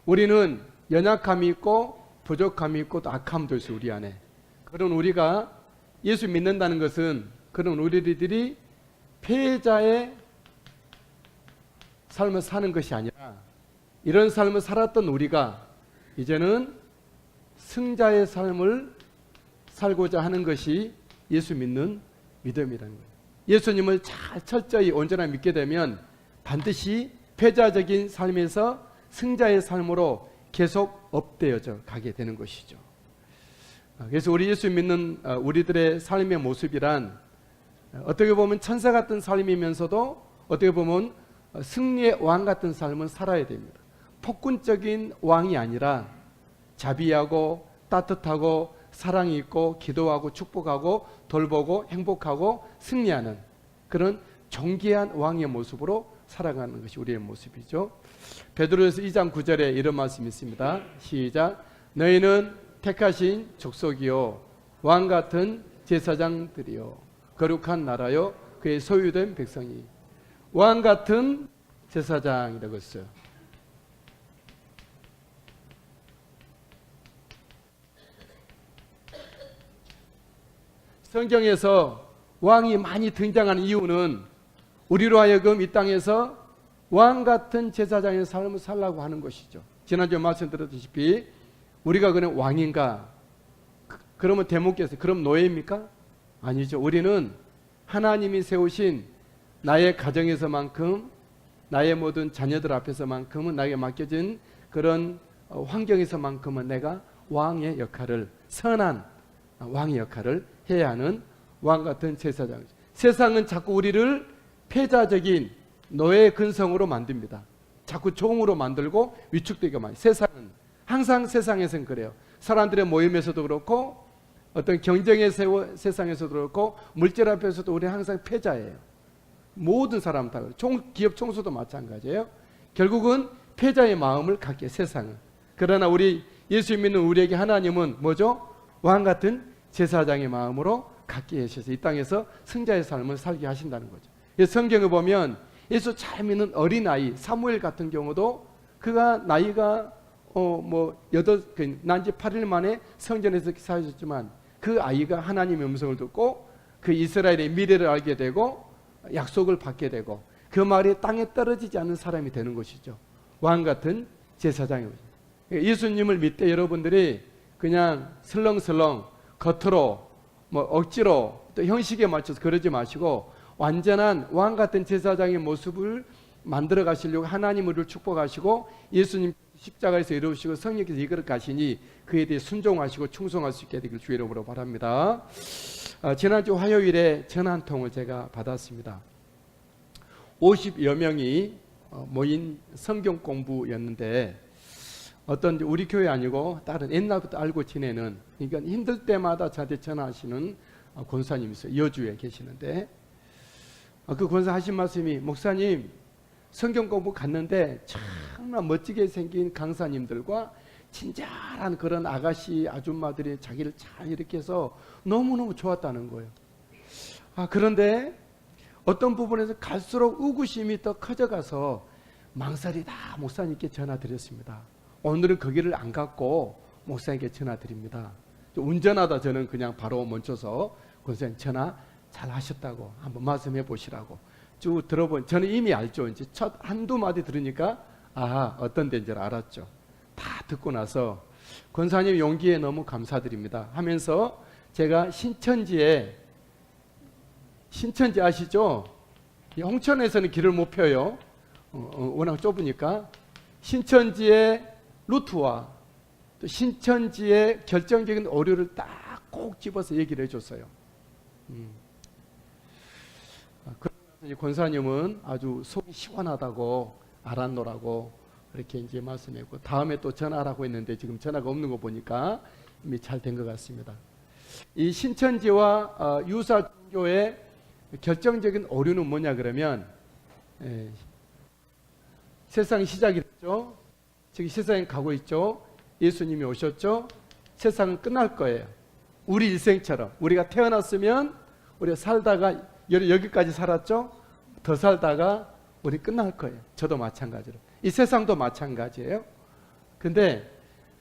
우리는 연약함이 있고 부족함이 있고 또 악함도 있어요, 우리 안에. 그런 우리가 예수 믿는다는 것은 그런 우리들이 패자의 삶을 사는 것이 아니라 이런 삶을 살았던 우리가 이제는 승자의 삶을 살고자 하는 것이 예수 믿는 믿음이라는 거예요. 예수님을 잘 철저히 온전히 믿게 되면 반드시 패자적인 삶에서 승자의 삶으로 계속 업되어져 가게 되는 것이죠. 그래서 우리 예수 믿는 우리들의 삶의 모습이란 어떻게 보면 천사 같은 삶이면서도 어떻게 보면 승리의 왕 같은 삶을 살아야 됩니다. 폭군적인 왕이 아니라 자비하고 따뜻하고 사랑이 있고 기도하고 축복하고 돌보고 행복하고 승리하는 그런 존귀한 왕의 모습으로 살아가는 것이 우리의 모습이죠. 베드로전서 2장 9절에 이런 말씀이 있습니다. 시작. 너희는 택하신 족속이요 왕 같은 제사장들이요 거룩한 나라요 그의 소유된 백성이. 왕 같은 제사장이라고 했어요. 성경에서 왕이 많이 등장하는 이유는 우리로 하여금 이 땅에서 왕 같은 제사장의 삶을 살라고 하는 것이죠. 지난주에 말씀드렸다시피 우리가 그냥 왕인가? 그러면 대목께서 그럼 노예입니까? 아니죠. 우리는 하나님이 세우신 나의 가정에서만큼 나의 모든 자녀들 앞에서만큼은 나에게 맡겨진 그런 환경에서만큼은 내가 왕의 역할을 선한 왕의 역할을 해야 하는 왕 같은 제사장이죠. 세상은 자꾸 우리를 패자적인 노예 근성으로 만듭니다. 자꾸 종으로 만들고 위축되게 만듭니다. 세상은 항상 세상에서는 그래요. 사람들의 모임에서도 그렇고 어떤 경쟁의 세상에서도 그렇고 물질 앞에서도 우리는 항상 패자예요. 모든 사람 다 기업 총수도 마찬가지예요. 결국은 패자의 마음을 갖게 세상은. 그러나 우리 예수 믿는 우리에게 하나님은 뭐죠? 왕 같은 제사장의 마음으로 갖게 하셔서 이 땅에서 승자의 삶을 살게 하신다는 거죠. 성경에 보면 예수 잘 믿는 어린아이 사무엘 같은 경우도 그가 나이가 난지 8일 만에 성전에서 사셨지만 그 아이가 하나님의 음성을 듣고 그 이스라엘의 미래를 알게 되고 약속을 받게 되고 그 말이 땅에 떨어지지 않는 사람이 되는 것이죠. 왕 같은 제사장이죠. 예수님을 믿을 때 여러분들이 그냥 슬렁슬렁 겉으로 억지로 또 형식에 맞춰서 그러지 마시고 완전한 왕 같은 제사장의 모습을 만들어 가시려고 하나님 우리를 축복하시고 예수님 십자가에서 이루시고 성령께서 이끌어 가시니 그에 대해 순종하시고 충성할 수 있게 되길 주의 이름으로 바랍니다. 지난주 화요일에 전화 한 통을 제가 받았습니다. 50여 명이 모인 성경 공부였는데 어떤 우리 교회 아니고 다른 옛날부터 알고 지내는 그러니까 힘들 때마다 저한테 전화하시는 권사님이 있어요. 여주에 계시는데 그 권사 하신 말씀이 목사님 성경 공부 갔는데 정말 멋지게 생긴 강사님들과 친절한 그런 아가씨 아줌마들이 자기를 잘 이렇게 해서 너무너무 좋았다는 거예요. 그런데 어떤 부분에서 갈수록 의구심이 더 커져가서 망설이다 목사님께 전화 드렸습니다. 오늘은 거기를 안 갔고 목사님께 전화 드립니다. 운전하다 저는 그냥 바로 멈춰서 권사님 전화 잘 하셨다고 한번 말씀해 보시라고 쭉 들어본 저는 이미 알죠. 이제 첫 한두 마디 들으니까 어떤 데인 줄 알았죠. 다 듣고 나서 권사님 용기에 너무 감사드립니다 하면서 제가 신천지 아시죠? 홍천에서는 길을 못 펴요. 워낙 좁으니까 신천지의 루트와 또 신천지의 결정적인 오류를 딱 꼭 집어서 얘기를 해줬어요. 권사님은 아주 속이 시원하다고 알았노라고 그렇게 이제 말씀했고 다음에 또 전화라고 했는데 지금 전화가 없는 거 보니까 이미 잘 된 것 같습니다. 이 신천지와 유사종교의 결정적인 오류는 뭐냐 그러면 세상이 시작이 됐죠. 지금 세상에 가고 있죠. 예수님이 오셨죠. 세상은 끝날 거예요. 우리 일생처럼 우리가 태어났으면 우리가 살다가 여기까지 살았죠. 더 살다가 우리 끝날 거예요. 저도 마찬가지로 이 세상도 마찬가지예요. 근데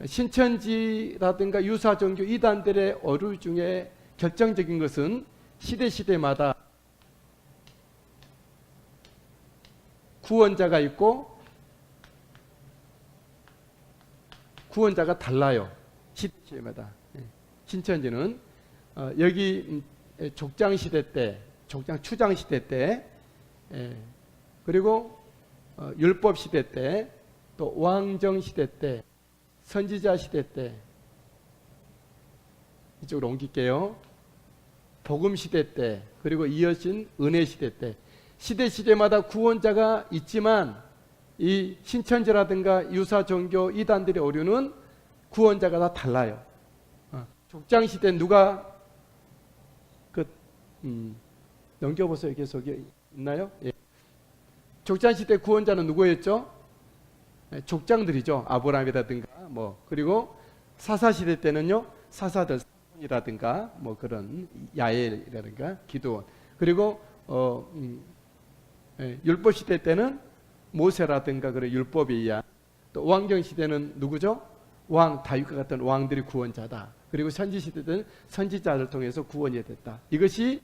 신천지라든가 유사종교 이단들의 어류 중에 결정적인 것은 시대마다 구원자가 있고 구원자가 달라요. 시대마다. 신천지는 여기 족장시대 때, 추장시대 때, 그리고 율법시대 때, 또 왕정시대 때, 선지자시대 때, 이쪽으로 옮길게요. 복음시대 때, 그리고 이어진 은혜시대 때, 시대마다 구원자가 있지만 이 신천지라든가 유사종교 이단들의 오류는 구원자가 다 달라요. 족장시대 누가 넘겨보세요. 계속 있나요? 예. 족장시대 구원자는 누구였죠? 족장들이죠. 아브라함이라든가 그리고 사사시대 때는요 사사들 이라든가 그런 야엘이라든가 기도원, 그리고 율법 시대 때는 모세라든가 그런 율법에 의한, 또 왕정 시대는 누구죠? 왕 다윗과 같은 왕들이 구원자다. 그리고 선지 시대 때는 선지자를 통해서 구원이 됐다. 이것이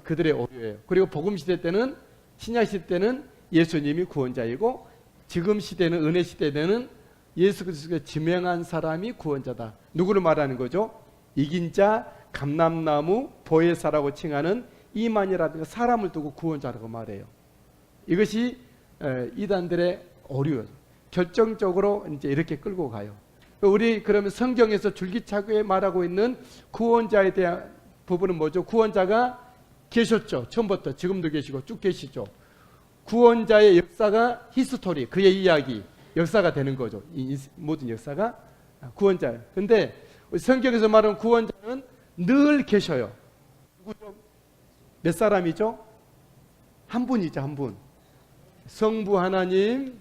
그들의 오류예요. 그리고 복음 시대 때는, 신약 시대 때는 예수님이 구원자이고, 지금 시대는, 은혜 시대는 예수 그리스도가 지명한 사람이 구원자다. 누구를 말하는 거죠? 이긴 자, 감람나무, 보혜사라고 칭하는 이만이라든가 사람을 두고 구원자라고 말해요. 이것이 이단들의 오류, 결정적으로 이제 이렇게 끌고 가요. 우리 그러면 성경에서 줄기차게 말하고 있는 구원자에 대한 부분은 뭐죠? 구원자가 계셨죠. 처음부터 지금도 계시고 쭉 계시죠. 구원자의 역사가 히스토리, 그의 이야기, 역사가 되는 거죠. 이 모든 역사가 구원자예요. 근데 성경에서 말하는 구원자는 늘 계셔요. 누구죠? 몇 사람이죠? 한 분이죠, 한 분. 성부 하나님,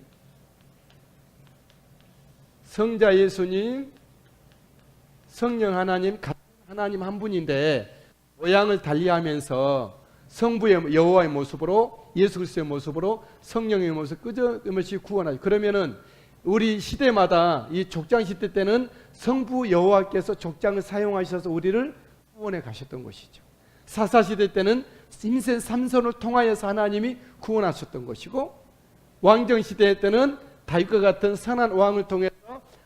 성자 예수님, 성령 하나님, 같은 하나님 한 분인데 모양을 달리하면서 성부의 여호와의 모습으로, 예수 그리스도의 모습으로, 성령의 모습 끊임없이 구원하죠. 그러면은 우리 시대마다, 이 족장 시대 때는 성부 여호와께서 족장을 사용하셔서 우리를 구원해 가셨던 것이죠. 사사 시대 때는 힘센 삼손을 통하여서 하나님이 구원하셨던 것이고, 왕정 시대 때는 다윗과 같은 선한 왕을 통해서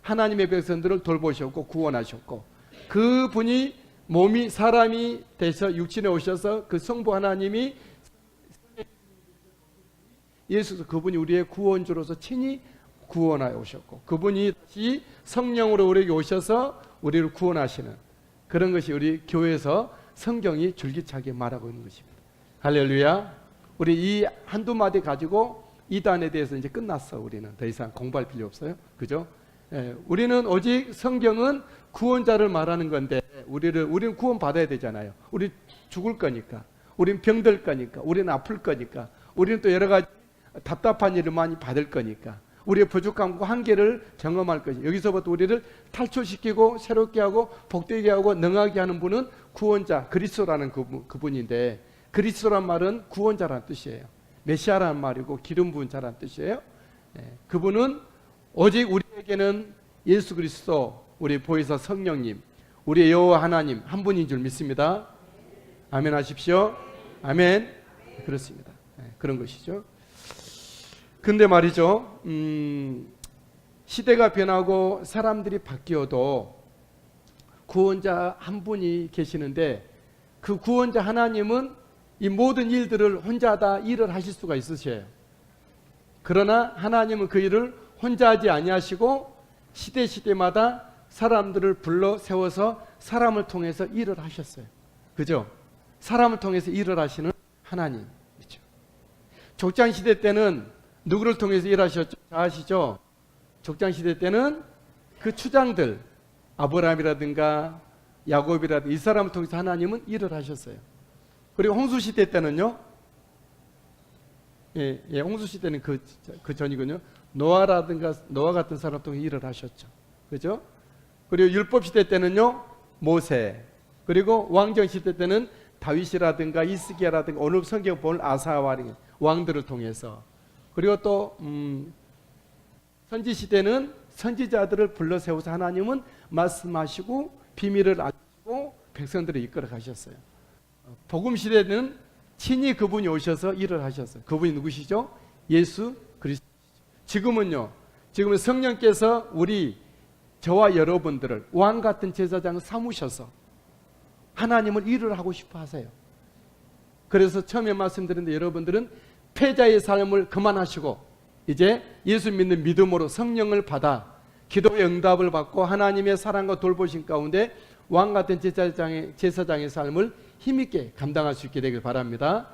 하나님의 백성들을 돌보셨고 구원하셨고, 그분이 몸이 사람이 돼서 육신에 오셔서 그 성부 하나님이 예수, 그분이 우리의 구원주로서 친히 구원하여 오셨고, 그분이 다시 성령으로 우리에게 오셔서 우리를 구원하시는 그런 것이 우리 교회에서 성경이 줄기차게 말하고 있는 것입니다. 할렐루야. 우리 이 한두 마디 가지고 이단에 대해서 이제 끝났어. 우리는 더 이상 공부할 필요 없어요. 그죠? 우리는 오직 성경은 구원자를 말하는 건데, 우리는 구원 받아야 되잖아요. 우리 죽을 거니까, 우리는 병들 거니까, 우리는 아플 거니까, 우리는 또 여러 가지 답답한 일을 많이 받을 거니까, 우리의 부족함과 한계를 경험할 것이, 여기서부터 우리를 탈출시키고 새롭게 하고 복되게 하고 능하게 하는 분은 구원자, 그리스도라는 그분인데, 그리스도란 말은 구원자라는 뜻이에요. 메시아라는 말이고 기름 부은 자라는 뜻이에요. 그분은 오직 우리에게는 예수 그리스도, 우리 보혜사 성령님, 우리 여호와 하나님 한 분인 줄 믿습니다. 아멘 하십시오. 아멘. 그렇습니다. 그런 것이죠. 근데 말이죠, 시대가 변하고 사람들이 바뀌어도 구원자 한 분이 계시는데, 그 구원자 하나님은 이 모든 일들을 혼자 다 일을 하실 수가 있으셔요. 그러나 하나님은 그 일을 혼자 하지 아니하시고 시대마다 사람들을 불러 세워서 사람을 통해서 일을 하셨어요. 그죠? 사람을 통해서 일을 하시는 하나님이죠. 족장시대 때는 누구를 통해서 일하셨죠? 아시죠? 족장시대 때는 그 추장들, 아브라함이라든가 야곱이라든가 이 사람을 통해서 하나님은 일을 하셨어요. 그리고 홍수시대 때는요, 홍수시대는 그 전이군요. 노아라든가 노아 같은 사람 통해 일을 하셨죠. 그죠? 그리고 율법시대 때는요, 모세, 그리고 왕정시대 때는 다윗이라든가 이스기야라든가 오늘 성경 볼 아사와 왕들을 통해서, 그리고 또 선지시대는 선지자들을 불러 세워서 하나님은 말씀하시고 비밀을 알리고 백성들을 이끌어 가셨어요. 복음 시대는 친히 그분이 오셔서 일을 하셨어요. 그분이 누구시죠? 예수 그리스도. 지금은요. 지금은 성령께서 저와 여러분들을 왕 같은 제사장을 삼으셔서 하나님을 일을 하고 싶어 하세요. 그래서 처음에 말씀드렸는데 여러분들은 패자의 삶을 그만하시고 이제 예수 믿는 믿음으로 성령을 받아 기도의 응답을 받고 하나님의 사랑과 돌보심 가운데 왕 같은 제사장의 삶을 힘있게 감당할 수 있게 되길 바랍니다.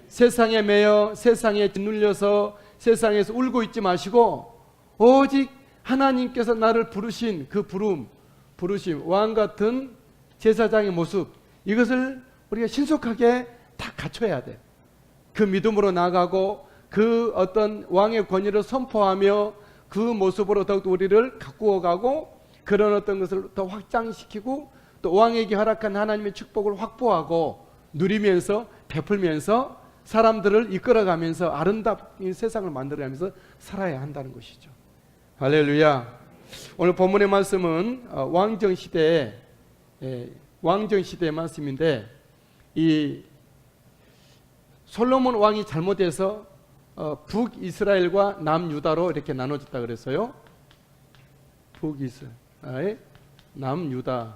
세상에 매여 세상에 짓눌려서 세상에서 울고 있지 마시고 오직 하나님께서 나를 부르신 그 부르심 왕 같은 제사장의 모습, 이것을 우리가 신속하게 다 갖춰야 돼. 그 믿음으로 나가고 그 어떤 왕의 권위를 선포하며 그 모습으로 더욱더 우리를 가꾸어 가고 그런 어떤 것을 더 확장시키고 또 왕에게 허락한 하나님의 축복을 확보하고 누리면서 베풀면서 사람들을 이끌어가면서 아름다운 세상을 만들어가면서 살아야 한다는 것이죠. 할렐루야. 오늘 본문의 말씀은 왕정시대의 말씀인데 이 솔로몬 왕이 잘못해서 북이스라엘과 남유다로 이렇게 나눠졌다 그랬어요. 북이스라엘, 남유다.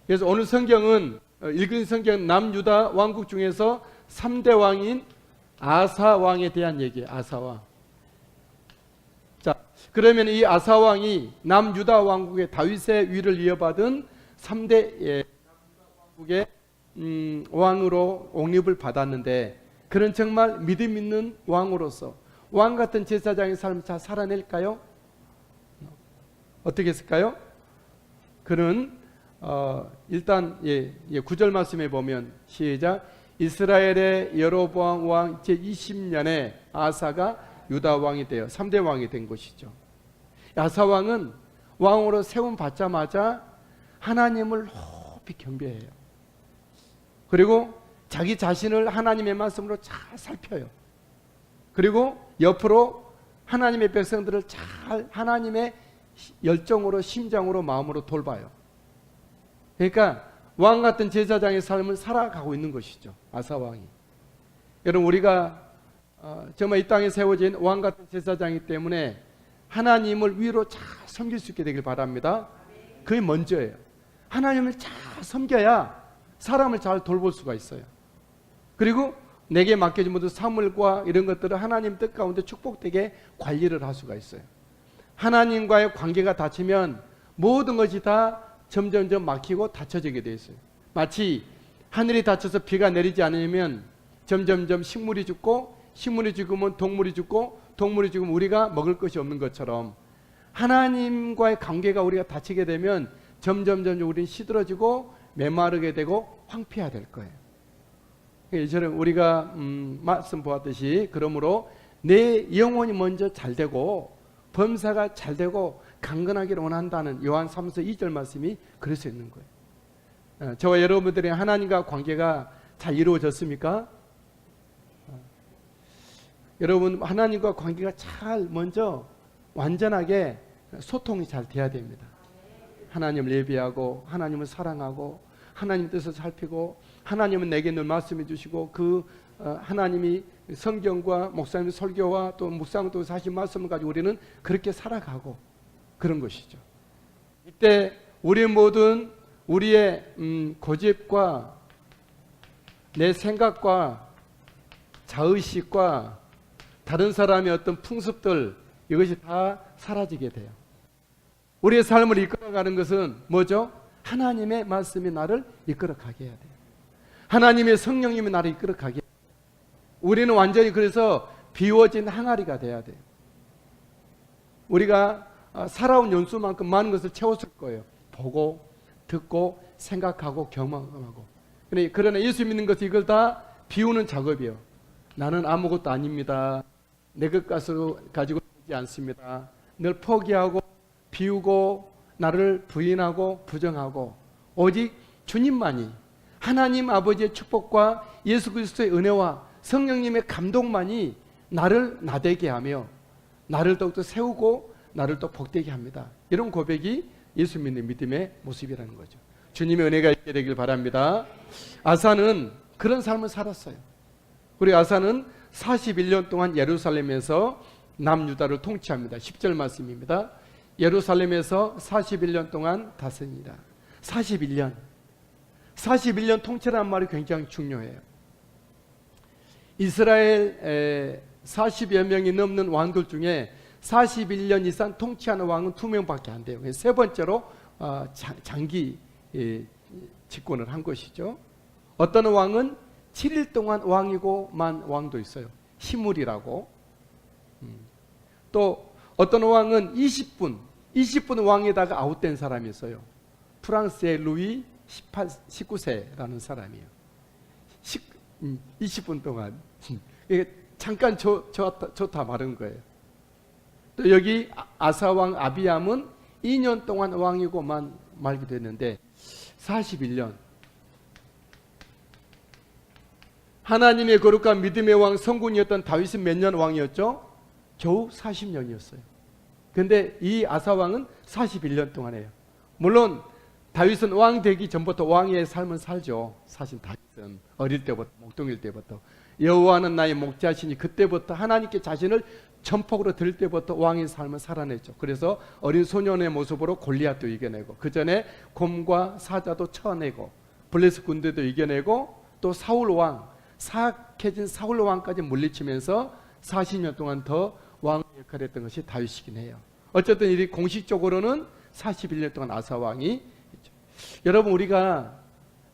그래서 오늘 성경은 읽은 성경 남유다 왕국 중에서 3대 왕인 아사 왕에 대한 얘기예요. 아사 왕. 자, 그러면 이 아사 왕이 남유다 왕국의 다윗의 위를 이어받은 3대 왕국의 왕으로 옹립을 받았는데 그는 정말 믿음 있는 왕으로서 왕 같은 제사장의 삶을 잘 살아낼까요? 어떻게 했을까요? 그는 일단 9절 말씀에 보면 시작. 이스라엘의 여로보암 왕 제20년에 아사가 유다 왕이 되어 3대 왕이 된 것이죠. 아사 왕은 왕으로 세움 받자마자 하나님을 높이 경배해요. 그리고 자기 자신을 하나님의 말씀으로 잘 살펴요. 그리고 옆으로 하나님의 백성들을 잘 하나님의 열정으로 심장으로 마음으로 돌봐요. 그러니까 왕 같은 제사장의 삶을 살아가고 있는 것이죠. 아사 왕이. 여러분 우리가 정말 이 땅에 세워진 왕 같은 제사장이기 때문에 하나님을 위로 잘 섬길 수 있게 되길 바랍니다. 그게 먼저예요. 하나님을 잘 섬겨야 사람을 잘 돌볼 수가 있어요. 그리고 내게 맡겨진 모든 사물과 이런 것들을 하나님 뜻 가운데 축복되게 관리를 할 수가 있어요. 하나님과의 관계가 닫히면 모든 것이 다 점점점 막히고 닫혀지게 되어 있어요. 마치 하늘이 닫혀서 비가 내리지 않으면 점점점 식물이 죽고 식물이 죽으면 동물이 죽고 동물이 죽으면 우리가 먹을 것이 없는 것처럼 하나님과의 관계가 우리가 닫히게 되면 점점점 우리는 시들어지고 메마르게 되고 황폐화될 거예요. 이처럼 우리가 말씀 보았듯이 그러므로 내 영혼이 먼저 잘 되고 범사가 잘 되고 강건하기를 원한다는 요한 3서 2절 말씀이 그럴 수 있는 거예요. 저와 여러분들의 하나님과 관계가 잘 이루어졌습니까? 여러분 하나님과 관계가 잘 먼저 완전하게 소통이 잘 돼야 됩니다. 하나님을 예배하고 하나님을 사랑하고 하나님 뜻을 살피고 하나님은 내게 늘 말씀해 주시고 그 하나님이 성경과 목사님의 설교와 또 묵상도 하신 말씀을 가지고 우리는 그렇게 살아가고 그런 것이죠. 이때 우리 모든 우리의 고집과 내 생각과 자의식과 다른 사람의 어떤 풍습들 이것이 다 사라지게 돼요. 우리의 삶을 이끌어가는 것은 뭐죠? 하나님의 말씀이 나를 이끌어가게 해야 돼요. 하나님의 성령님이 나를 이끌어가게 해야 돼요. 우리는 완전히 그래서 비워진 항아리가 돼야 돼요. 우리가 살아온 연수만큼 많은 것을 채웠을 거예요. 보고 듣고 생각하고 경험하고. 그러나 예수 믿는 것은 이걸 다 비우는 작업이에요. 나는 아무것도 아닙니다. 내 것 가지고 되지 않습니다. 늘 포기하고 비우고 나를 부인하고 부정하고 오직 주님만이 하나님 아버지의 축복과 예수 그리스도의 은혜와 성령님의 감동만이 나를 나되게 하며 나를 더욱더 세우고 나를 또 복되게 합니다. 이런 고백이 예수 믿는 믿음의 모습이라는 거죠. 주님의 은혜가 있게 되길 바랍니다. 아사는 그런 삶을 살았어요. 우리 아사는 41년 동안 예루살렘에서 남유다를 통치합니다. 10절 말씀입니다. 예루살렘에서 41년 동안 다스립니다. 41년 통치라는 말이 굉장히 중요해요. 이스라엘 40여 명이 넘는 왕들 중에 41년 이상 통치하는 왕은 2명밖에 안 돼요. 세 번째로 장기 집권을 한 것이죠. 어떤 왕은 7일 동안 왕이고 만 왕도 있어요. 히물이라고. 또 어떤 왕은 20분 왕에다가 아웃된 사람이 있어요. 프랑스의 루이 19세라는 사람이에요. 20분 동안 잠깐 좋다 말은 거예요. 또 여기 아사왕 아비암은 2년 동안 왕이고만 말기도 했는데 41년. 하나님의 거룩한 믿음의 왕 성군이었던 다윗은 몇 년 왕이었죠? 겨우 40년이었어요. 근데 이 아사왕은 41년 동안 해요. 물론 다윗은 왕 되기 전부터 왕의 삶을 살죠. 사실 다윗은 어릴 때부터, 목동일 때부터 여호와는 나의 목자시니 그때부터 하나님께 자신을 전폭으로 드릴 때부터 왕의 삶을 살아냈죠. 그래서 어린 소년의 모습으로 골리앗도 이겨내고 그 전에 곰과 사자도 쳐내고 블레셋 군대도 이겨내고 또 사울왕, 사악해진 사울왕까지 물리치면서 40년 동안 더 왕의 역할을 했던 것이 다윗이긴 해요. 어쨌든 이 공식적으로는 41년 동안 아사왕이 있죠. 여러분, 우리가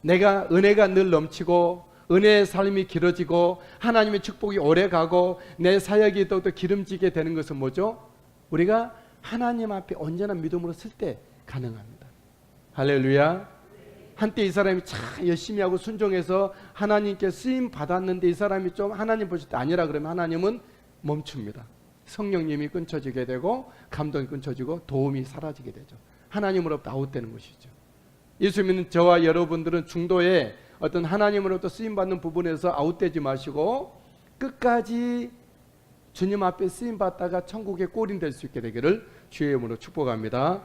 내가 은혜가 늘 넘치고 은혜의 삶이 길어지고 하나님의 축복이 오래가고 내 사역이 더욱더 기름지게 되는 것은 뭐죠? 우리가 하나님 앞에 언제나 믿음으로 쓸 때 가능합니다. 할렐루야. 한때 이 사람이 참 열심히 하고 순종해서 하나님께 쓰임 받았는데 이 사람이 좀 하나님 보실 때 아니라 그러면 하나님은 멈춥니다. 성령님이 끊쳐지게 되고 감동이 끊쳐지고 도움이 사라지게 되죠. 하나님으로부터 아웃되는 것이죠. 예수 믿는 저와 여러분들은 중도에 어떤 하나님으로부터 쓰임받는 부분에서 아웃되지 마시고 끝까지 주님 앞에 쓰임받다가 천국의 꼴인 될 수 있게 되기를 주의 이름으로 축복합니다.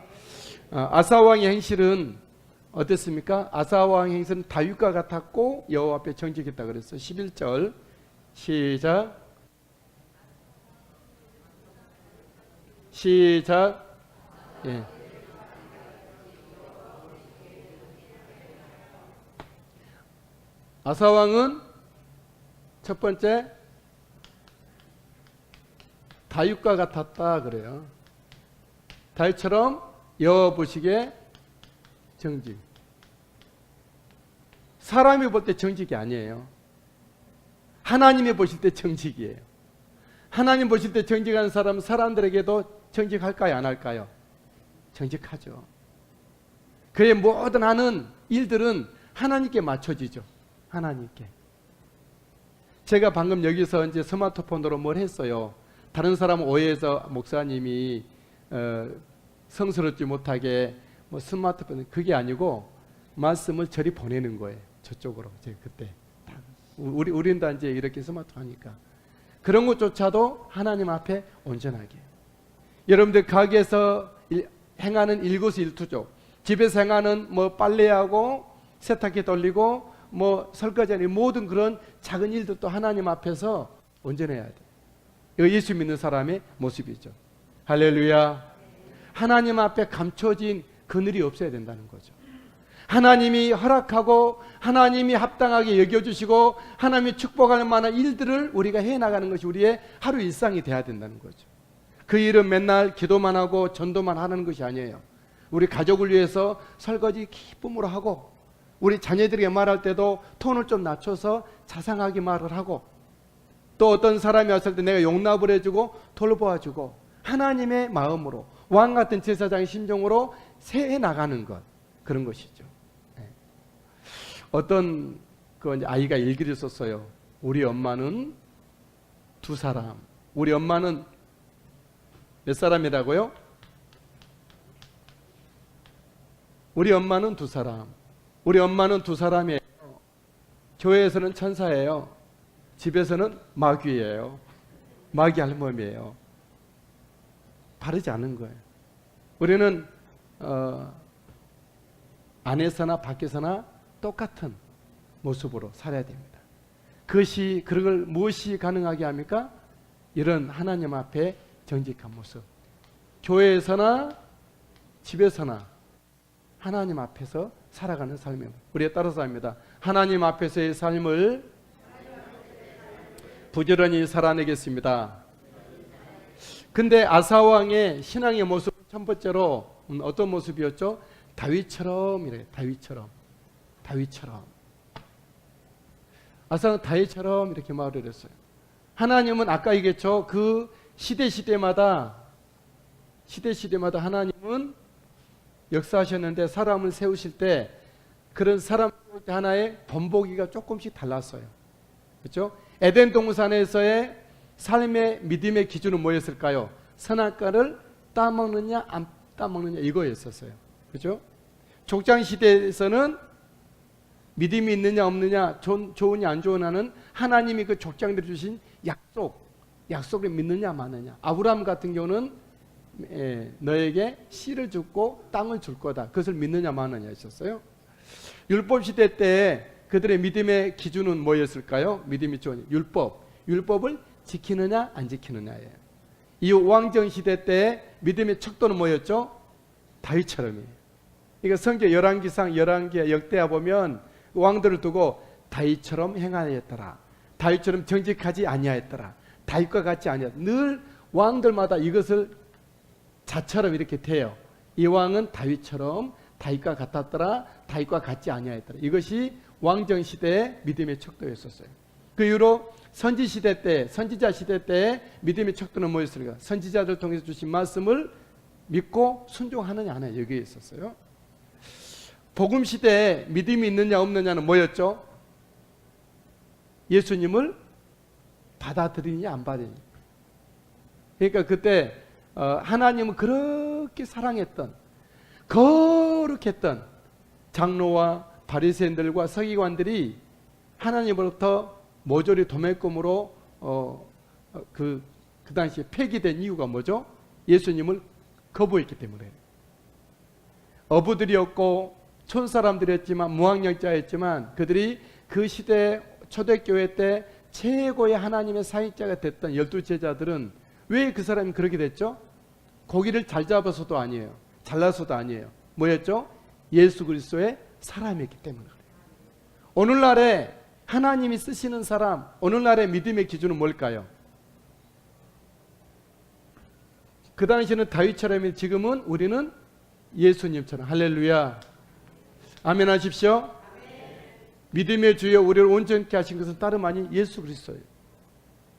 아사왕의 행실은 어땠습니까? 아사왕의 행실은 다윗과 같았고 여호와 앞에 정직했다 그랬어요. 11절 시작. 예. 아사왕은 첫 번째 다윗과 같았다 그래요. 다윗처럼 여호와 보시기에 정직. 사람이 볼 때 정직이 아니에요. 하나님이 보실 때 정직이에요. 하나님 보실 때 정직한 사람은 사람들에게도 정직할까요? 안 할까요? 정직하죠. 그의 모든 하는 일들은 하나님께 맞춰지죠. 하나님께. 제가 방금 여기서 이제 스마트폰으로 뭘 했어요. 다른 사람은 오해해서 목사님이 성스럽지 못하게 뭐 스마트폰, 그게 아니고 말씀을 저리 보내는 거예요. 저쪽으로. 제가 그때 우리는 다 이제 이렇게 스마트폰 하니까 그런 것조차도 하나님 앞에 온전하게. 여러분들 가게에서 행하는 일거수일투족, 집에서 행하는 뭐 빨래하고 세탁기 돌리고 뭐 설거지하는 모든 그런 작은 일들도 하나님 앞에서 온전해야 돼. 이거 예수 믿는 사람의 모습이죠. 할렐루야. 하나님 앞에 감춰진 그늘이 없어야 된다는 거죠. 하나님이 허락하고 하나님이 합당하게 여겨주시고 하나님이 축복할 만한 일들을 우리가 해나가는 것이 우리의 하루 일상이 돼야 된다는 거죠. 그 일은 맨날 기도만 하고 전도만 하는 것이 아니에요. 우리 가족을 위해서 설거지 기쁨으로 하고 우리 자녀들에게 말할 때도 톤을 좀 낮춰서 자상하게 말을 하고 또 어떤 사람이 왔을 때 내가 용납을 해주고 돌보아주고 하나님의 마음으로 왕 같은 제사장의 심정으로 세해 나가는 것, 그런 것이죠. 네. 어떤 아이가 일기를 썼어요. 우리 엄마는 두 사람. 우리 엄마는 몇 사람이라고요? 우리 엄마는 두 사람. 우리 엄마는 두 사람이에요. 교회에서는 천사예요. 집에서는 마귀예요. 마귀 할머니예요. 바르지 않은 거예요. 우리는 안에서나 밖에서나 똑같은 모습으로 살아야 됩니다. 그걸 무엇이 가능하게 합니까? 이런 하나님 앞에 정직한 모습. 교회에서나 집에서나 하나님 앞에서 살아가는 삶입니다. 우리에 따라서 합니다. 하나님 앞에서의 삶을 부지런히 살아내겠습니다. 근데 아사왕의 신앙의 모습 첫 번째로 어떤 모습이었죠? 다윗처럼 이래요. 다윗처럼. 아사왕은 다윗처럼 이렇게 말을 했어요. 하나님은 아까 얘기했죠. 그 시대마다 하나님은 역사하셨는데 사람을 세우실 때 그런 사람 하나의 본보기가 조금씩 달랐어요. 그렇죠? 에덴 동산에서의 삶의 믿음의 기준은 뭐였을까요? 선악과를 따먹느냐 안 따먹느냐 이거였었어요. 그렇죠? 족장 시대에서는 믿음이 있느냐 없느냐 좋으냐 안 좋으냐는 하나님이 그 족장들이 주신 약속을 믿느냐 마느냐. 아브라함 같은 경우는 너에게 씨를 주고 땅을 줄 거다. 그것을 믿느냐 마느냐 했었어요. 율법 시대 때 그들의 믿음의 기준은 뭐였을까요? 믿음이 좋은 율법을 지키느냐 안 지키느냐예요. 이 왕정 시대 때 믿음의 척도는 뭐였죠? 다윗처럼이에요. 그러니까 성경 열왕기상 열왕기 역대하 보면 왕들을 두고 다윗처럼 행하였더라. 다윗처럼 정직하지 아니하였더라. 다윗과 같지 아니하였더라. 늘 왕들마다 이것을 자처럼 이렇게 돼요. 이 왕은 다윗처럼 다윗과 같았더라. 다윗과 같지 아니하였더라. 이것이 왕정 시대의 믿음의 척도였었어요. 그 이후로 선지자 시대 때 믿음의 척도는 뭐였을까? 선지자들 통해서 주신 말씀을 믿고 순종하느냐 안 해요. 여기에 있었어요. 복음 시대에 믿음이 있느냐 없느냐는 뭐였죠? 예수님을 받아들이느냐 안 받아들이느냐. 그러니까 그때 하나님은 그렇게 사랑했던 거룩했던 장로와 바리새인들과 서기관들이 하나님으로부터 모조리 도매금으로 그 당시에 폐기된 이유가 뭐죠? 예수님을 거부했기 때문에. 어부들이었고 촌사람들이었지만 무학력자였지만 그들이 그 시대 초대교회 때 최고의 하나님의 사역자가 됐던 12제자들은 왜 그 사람이 그렇게 됐죠? 고기를 잘 잡아서도 아니에요. 잘나서도 아니에요. 뭐였죠? 예수 그리스도의 사람이었기 때문에 그래요. 오늘날에 하나님이 쓰시는 사람, 오늘날의 믿음의 기준은 뭘까요? 그 당시에는 다윗처럼 지금은 우리는 예수님처럼. 할렐루야. 아멘 하십시오. 믿음의 주여 우리를 온전케 하신 것은 다름 아닌 예수 그리스도예요.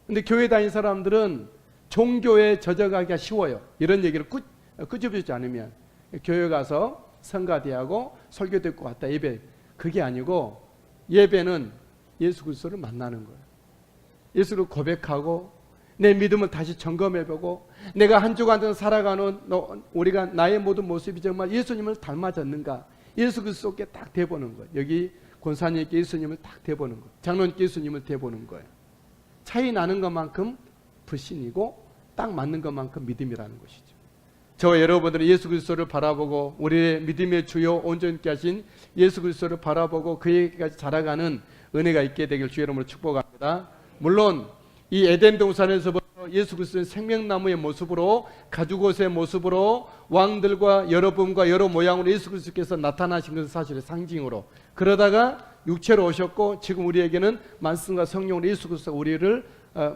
근데 교회 다니는 사람들은 종교에 젖어가기가 쉬워요. 이런 얘기를 끄집어주지 않으면. 교회 가서 성가대하고 설교 듣고 왔다 예배. 그게 아니고 예배는 예수 그리스도를 만나는 거예요. 예수를 고백하고 내 믿음을 다시 점검해보고 내가 한 주간 동안 살아가는 우리가 나의 모든 모습이 정말 예수님을 닮아졌는가. 예수 그리스도께 딱 대보는 거예요. 여기 권사님께 예수님을 딱 대보는 거예요. 장로님께 예수님을 대보는 거예요. 차이 나는 것만큼 불신이고 딱 맞는 것만큼 믿음이라는 것이죠. 저와 여러분들은 예수 그리스도를 바라보고 우리의 믿음의 주요 온전케 하신 예수 그리스도를 바라보고 그에게까지 자라가는 은혜가 있게 되길 주의 이름으로 축복합니다. 물론 이 에덴 동산에서부터 예수 그리스도의 생명나무의 모습으로 가죽옷의 모습으로 왕들과 여러분과 여러 모양으로 예수 그리스도께서 나타나신 것은 사실의 상징으로 그러다가 육체로 오셨고 지금 우리에게는 말씀과 성령으로 예수 그리스도가 우리를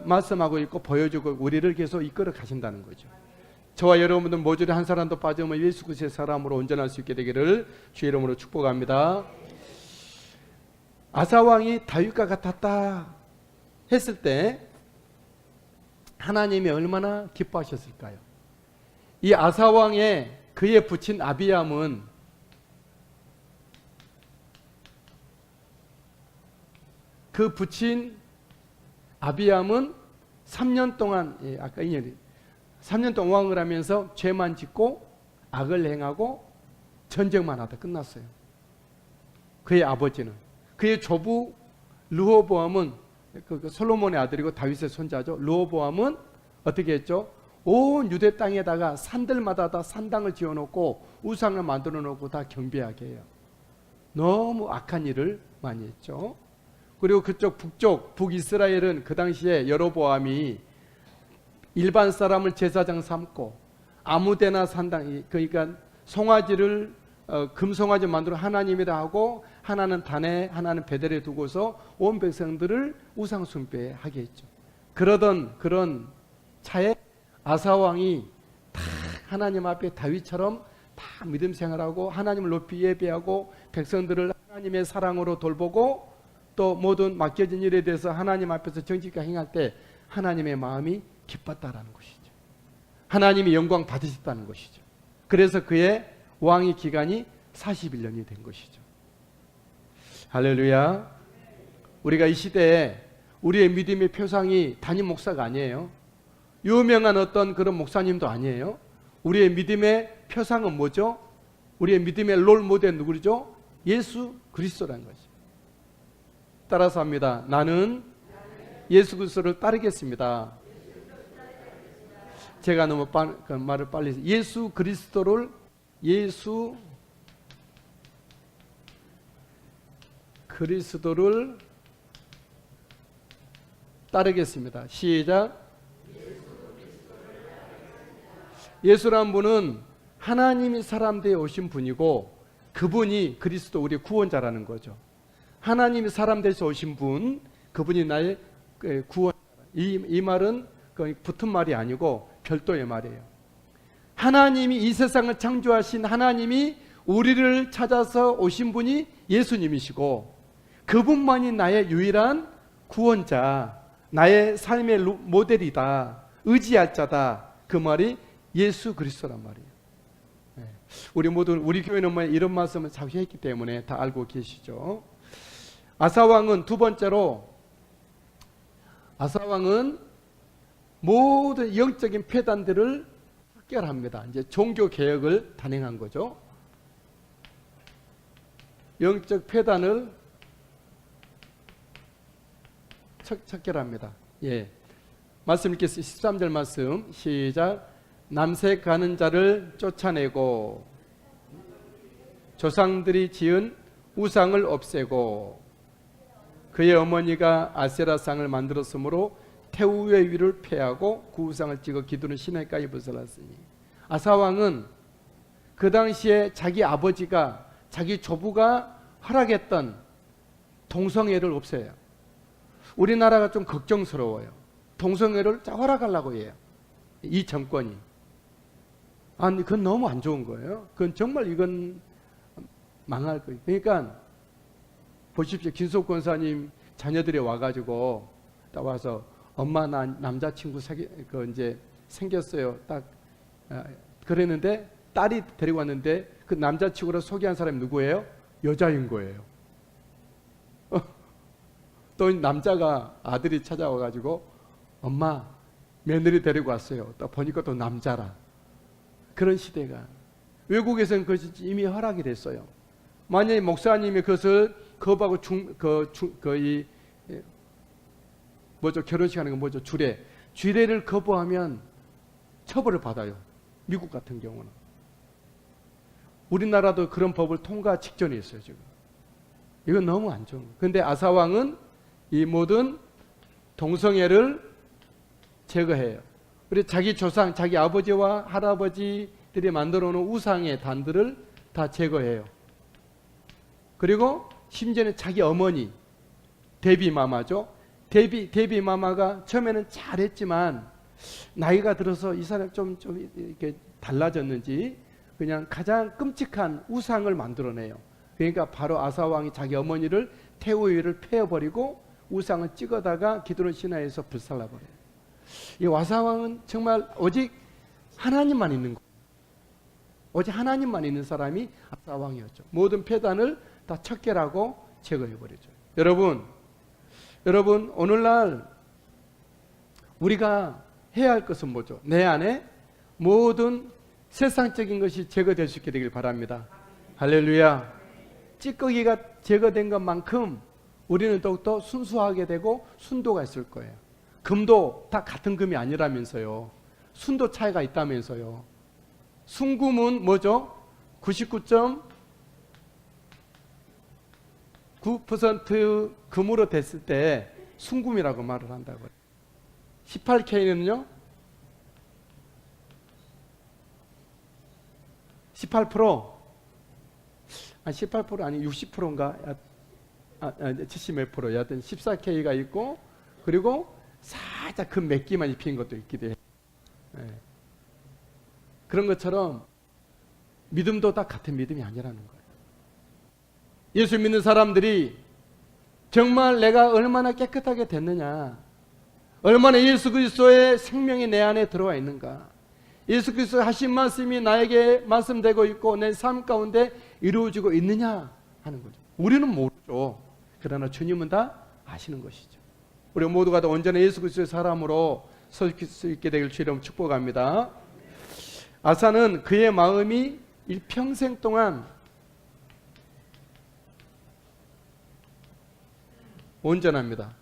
말씀하고 있고 보여주고 우리를 계속 이끌어 가신다는 거죠. 저와 여러분들 모조리 한 사람도 빠지면 예수 그리스도의 사람으로 온전할 수 있게 되기를 주의 이름으로 축복합니다. 아사왕이 다윗과 같았다 했을 때 하나님이 얼마나 기뻐하셨을까요? 이 아사왕의 그의 부친 아비암은 그 부친 아비암은 3년 동안 아까 3년 동안 왕을 하면서 죄만 짓고 악을 행하고 전쟁만 하다 끝났어요. 그의 아버지는. 그의 조부 르호보암은 그 솔로몬의 아들이고 다윗의 손자죠. 르호보암은 어떻게 했죠? 온 유대 땅에다가 산들마다 다 산당을 지어놓고 우상을 만들어 놓고 다 경배하게 해요. 너무 악한 일을 많이 했죠. 그리고 그쪽 북이스라엘은 그 당시에 여로보암이 일반 사람을 제사장 삼고 아무데나 산당, 그러니까 송아지를 금송아지 만들어 하나님이라 하고 하나는 단에 하나는 베델에 두고서 온 백성들을 우상 숭배하게 했죠. 그러던 그런 차에 아사왕이 다 하나님 앞에 다윗처럼 다 믿음 생활하고 하나님을 높이 예배하고 백성들을 하나님의 사랑으로 돌보고 또 모든 맡겨진 일에 대해서 하나님 앞에서 정직하게 행할 때 하나님의 마음이 기뻤다라는 것이죠. 하나님이 영광 받으셨다는 것이죠. 그래서 그의 왕의 기간이 41년이 된 것이죠. 할렐루야. 우리가 이 시대에 우리의 믿음의 표상이 담임 목사가 아니에요. 유명한 어떤 그런 목사님도 아니에요. 우리의 믿음의 표상은 뭐죠? 우리의 믿음의 롤 모델 누구죠? 예수 그리스도라는 거죠. 따라서 합니다. 나는 예수 그리스도를 따르겠습니다. 제가 너무 그 말을 빨리 해서 예수 그리스도를 따르겠습니다. 시작. 예수라는 분은 하나님이 사람 되어 오신 분이고 그분이 그리스도 우리의 구원자라는 거죠. 하나님이 사람 되어 오신 분, 그분이 나의 구원. 이 말은 붙은 말이 아니고 별도의 말이에요. 하나님이 이 세상을 창조하신 하나님이 우리를 찾아서 오신 분이 예수님이시고 그분만이 나의 유일한 구원자, 나의 삶의 모델이다, 의지할 자다. 그 말이 예수 그리스도란 말이에요. 우리 모두 우리 교회는 이런 말씀을 자주 했기 때문에 다 알고 계시죠. 아사왕은 두 번째로 아사왕은 모든 영적인 폐단들을 척결합니다. 이제 종교 개혁을 단행한 거죠. 영적 폐단을 척결합니다. 예. 말씀 읽겠습니다. 13절 말씀 시작. 남색하는 자를 쫓아내고 조상들이 지은 우상을 없애고 그의 어머니가 아세라상을 만들었으므로 태우의 위를 폐하고 그 우상을 찍어 기도는 시내가에 벗어났으니 아사왕은 그 당시에 자기 아버지가 자기 조부가 허락했던 동성애를 없애요. 우리나라가 좀 걱정스러워요. 동성애를 허락하려고 해요. 이 정권이. 아니, 그건 너무 안 좋은 거예요. 그건 정말 이건 망할 거예요. 그러니까 보십시오. 김석 권사님 자녀들이 와가지고 딱 와서 엄마 나 남자친구 이제 생겼어요. 딱 그랬는데 딸이 데리고 왔는데 그 남자친구를 소개한 사람이 누구예요? 여자인 거예요. 또 남자가 아들이 찾아와가지고 엄마 며느리 데리고 왔어요. 딱 보니까 또 남자라. 그런 시대가 외국에서는 그것이 이미 허락이 됐어요. 만약에 목사님이 그것을 거부하고 결혼식 하는 건 뭐죠? 주례를 거부하면 처벌을 받아요. 미국 같은 경우는. 우리나라도 그런 법을 통과 직전에 있어요, 지금. 이건 너무 안 좋은 거예요. 그런데 아사왕은 이 모든 동성애를 제거해요. 그리고 자기 조상, 자기 아버지와 할아버지들이 만들어 놓은 우상의 단들을 다 제거해요. 그리고 심지어는 자기 어머니, 데비마마죠. 데비마마가 처음에는 잘했지만 나이가 들어서 이 사람 좀 이렇게 달라졌는지 그냥 가장 끔찍한 우상을 만들어내요. 그러니까 바로 아사왕이 자기 어머니를 태우위를 패어버리고 우상을 찍어다가 기드론 시내에서 불살라버려요. 이 아사왕은 정말 오직 하나님만 있는 거. 오직 하나님만 있는 사람이 아사왕이었죠. 모든 폐단을 다 척결하고 제거해버리죠. 여러분 오늘날 우리가 해야 할 것은 뭐죠? 내 안에 모든 세상적인 것이 제거될 수 있게 되길 바랍니다. 할렐루야. 찌꺼기가 제거된 것만큼 우리는 더욱더 순수하게 되고 순도가 있을 거예요. 금도 다 같은 금이 아니라면서요. 순도 차이가 있다면서요. 순금은 뭐죠? 99.9% 금으로 됐을 때 순금이라고 말을 한다고요. 18K는요? 18%? 18% 아니 60%인가? 70 몇 프로? 여하튼 14K가 있고, 그리고 살짝 금 몇 기만 입힌 것도 있기도 해요. 네. 그런 것처럼 믿음도 다 같은 믿음이 아니라는 거예요. 예수 믿는 사람들이 정말 내가 얼마나 깨끗하게 됐느냐, 얼마나 예수 그리스도의 생명이 내 안에 들어와 있는가, 예수 그리스도 하신 말씀이 나에게 말씀되고 있고 내 삶 가운데 이루어지고 있느냐 하는 거죠. 우리는 모르죠. 그러나 주님은 다 아시는 것이죠. 우리 모두가 다 온전한 예수 그리스도의 사람으로 설 수 있게 되길 주님 축복합니다. 아사는 그의 마음이 일평생 동안 온전합니다.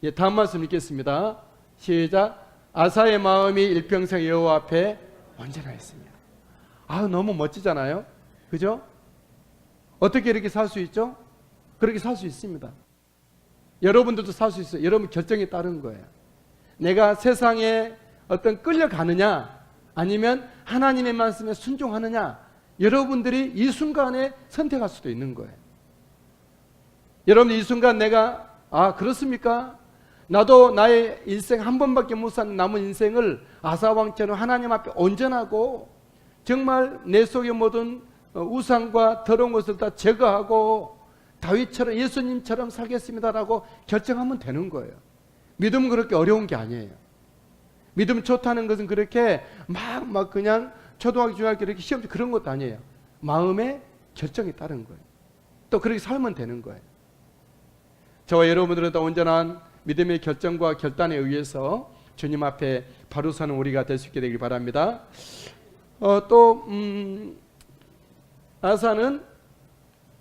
예, 다음 말씀 읽겠습니다. 시작. 아사의 마음이 일평생 여호와 앞에 온전하였습니다. 너무 멋지잖아요. 그죠? 어떻게 이렇게 살 수 있죠? 그렇게 살 수 있습니다. 여러분들도 살 수 있어요. 여러분 결정에 따른 거예요. 내가 세상에 어떤 끌려가느냐, 아니면 하나님의 말씀에 순종하느냐, 여러분들이 이 순간에 선택할 수도 있는 거예요. 여러분 이 순간 내가 그렇습니까? 나도 나의 인생 한 번밖에 못 사는 남은 인생을 아사왕처럼 하나님 앞에 온전하고 정말 내 속에 모든 우상과 더러운 것을 다 제거하고 다윗처럼 예수님처럼 살겠습니다라고 결정하면 되는 거예요. 믿음은 그렇게 어려운 게 아니에요. 믿음 좋다는 것은 그렇게 막 그냥 초등학교 중학교 이렇게 시험 그런 것도 아니에요. 마음의 결정에 따른 거예요. 또 그렇게 살면 되는 거예요. 저와 여러분들은 다 온전한 믿음의 결정과 결단에 의해서 주님 앞에 바로 서는 우리가 될 수 있게 되길 바랍니다. 아사는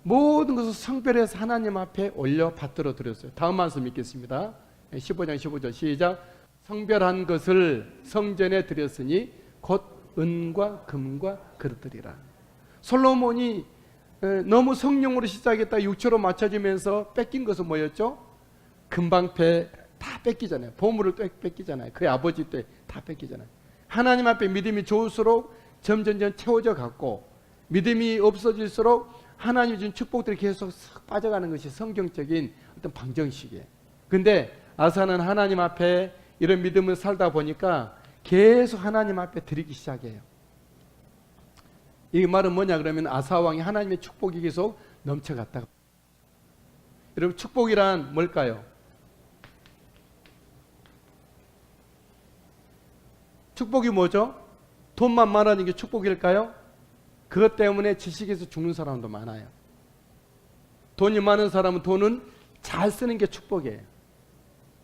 모든 것을 성별해서 하나님 앞에 올려 받들어 드렸어요. 다음 말씀 읽겠습니다. 15장 15절 시작. 성별한 것을 성전에 드렸으니 곧 은과 금과 그릇들이라. 솔로몬이 너무 성령으로 시작했다 육체로 맞춰지면서 뺏긴 것은 뭐였죠? 금방패 다 뺏기잖아요. 보물을 뺏기잖아요. 그의 아버지 때 다 뺏기잖아요. 하나님 앞에 믿음이 좋을수록 점점 채워져 갔고, 믿음이 없어질수록 하나님이 준 축복들이 계속 싹 빠져가는 것이 성경적인 어떤 방정식이에요. 근데 아사는 하나님 앞에 이런 믿음을 살다 보니까 계속 하나님 앞에 드리기 시작해요. 이 말은 뭐냐 그러면 아사왕이 하나님의 축복이 계속 넘쳐갔다. 여러분 축복이란 뭘까요? 축복이 뭐죠? 돈만 많아지는 게 축복일까요? 그것 때문에 지식에서 죽는 사람도 많아요. 돈이 많은 사람은 돈은 잘 쓰는 게 축복이에요.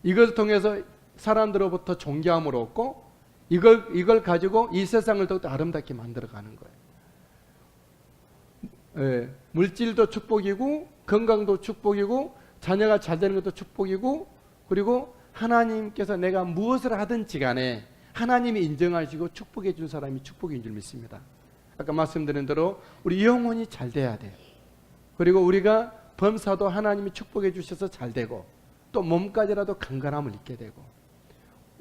이것을 통해서 사람들로부터 존경함을 얻고 이걸 가지고 이 세상을 더욱더 아름답게 만들어가는 거예요. 물질도 축복이고 건강도 축복이고 자녀가 잘 되는 것도 축복이고, 그리고 하나님께서 내가 무엇을 하든지 간에 하나님이 인정하시고 축복해 준 사람이 축복인 줄 믿습니다. 아까 말씀드린 대로 우리 영혼이 잘 돼야 돼요. 그리고 우리가 범사도 하나님이 축복해 주셔서 잘 되고, 또 몸까지라도 강건함을 잊게 되고,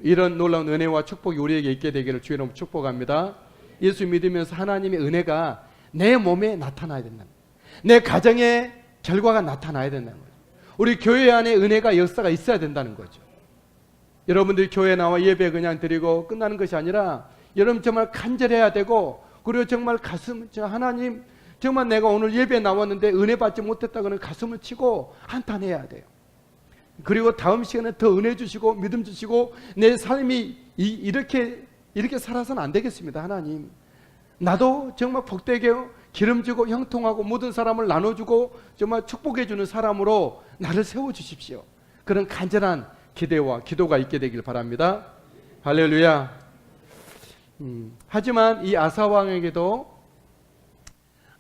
이런 놀라운 은혜와 축복이 우리에게 있게 되기를 주의 이름으로 축복합니다. 예수 믿으면서 하나님의 은혜가 내 몸에 나타나야 된다. 내 가정의 결과가 나타나야 된다는 거죠. 우리 교회 안에 은혜가 역사가 있어야 된다는 거죠. 여러분들이 교회 나와 예배 그냥 드리고 끝나는 것이 아니라 여러분 정말 간절해야 되고, 그리고 정말 하나님 정말 내가 오늘 예배 나왔는데 은혜 받지 못했다고는 가슴을 치고 한탄해야 돼요. 그리고 다음 시간에 더 은혜 주시고 믿음 주시고 내 삶이 이렇게 살아서는 안 되겠습니다. 하나님 나도 정말 복되게 기름지고 형통하고 모든 사람을 나눠주고 정말 축복해 주는 사람으로 나를 세워주십시오. 그런 간절한 기대와 기도가 있게 되길 바랍니다. 할렐루야. 하지만 이 아사왕에게도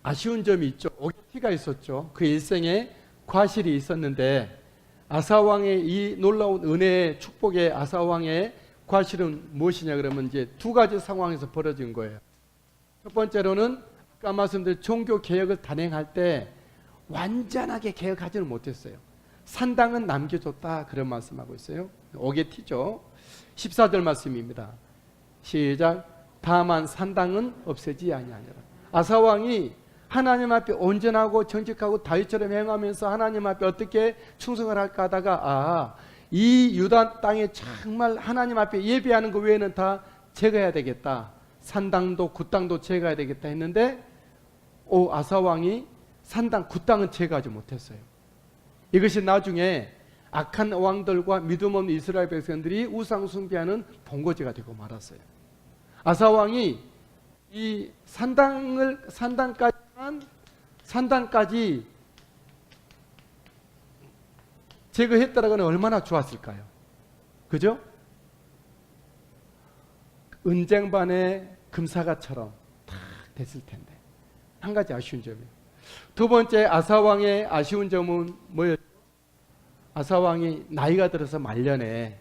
아쉬운 점이 있죠. 오게티가 있었죠. 그 일생에 과실이 있었는데 아사왕의 이 놀라운 은혜의 축복의 아사왕의 과실은 무엇이냐 그러면 이제 두 가지 상황에서 벌어진 거예요. 첫 번째로는 아까 말씀드린 종교 개혁을 단행할 때 완전하게 개혁하지는 못했어요. 산당은 남겨줬다 그런 말씀하고 있어요. 오게티죠. 14절 말씀입니다. 시작. 다만 산당은 없애지 아니하니라. 아사왕이 하나님 앞에 온전하고 정직하고 다윗처럼 행하면서 하나님 앞에 어떻게 충성을 할까 하다가 이 유다 땅에 정말 하나님 앞에 예배하는 것 외에는 다 제거해야 되겠다. 산당도 굿당도 제거해야 되겠다 했는데 아사왕이 산당 굿당은 제거하지 못했어요. 이것이 나중에 악한 왕들과 믿음 없는 이스라엘 백성들이 우상 숭배하는 본거지가 되고 말았어요. 아사왕이 이 산당까지 제거했더라고는 얼마나 좋았을까요? 그죠? 은쟁반의 금사과처럼 탁 됐을 텐데. 한 가지 아쉬운 점이에요. 두 번째 아사왕의 아쉬운 점은 뭐였죠? 아사왕이 나이가 들어서 말년에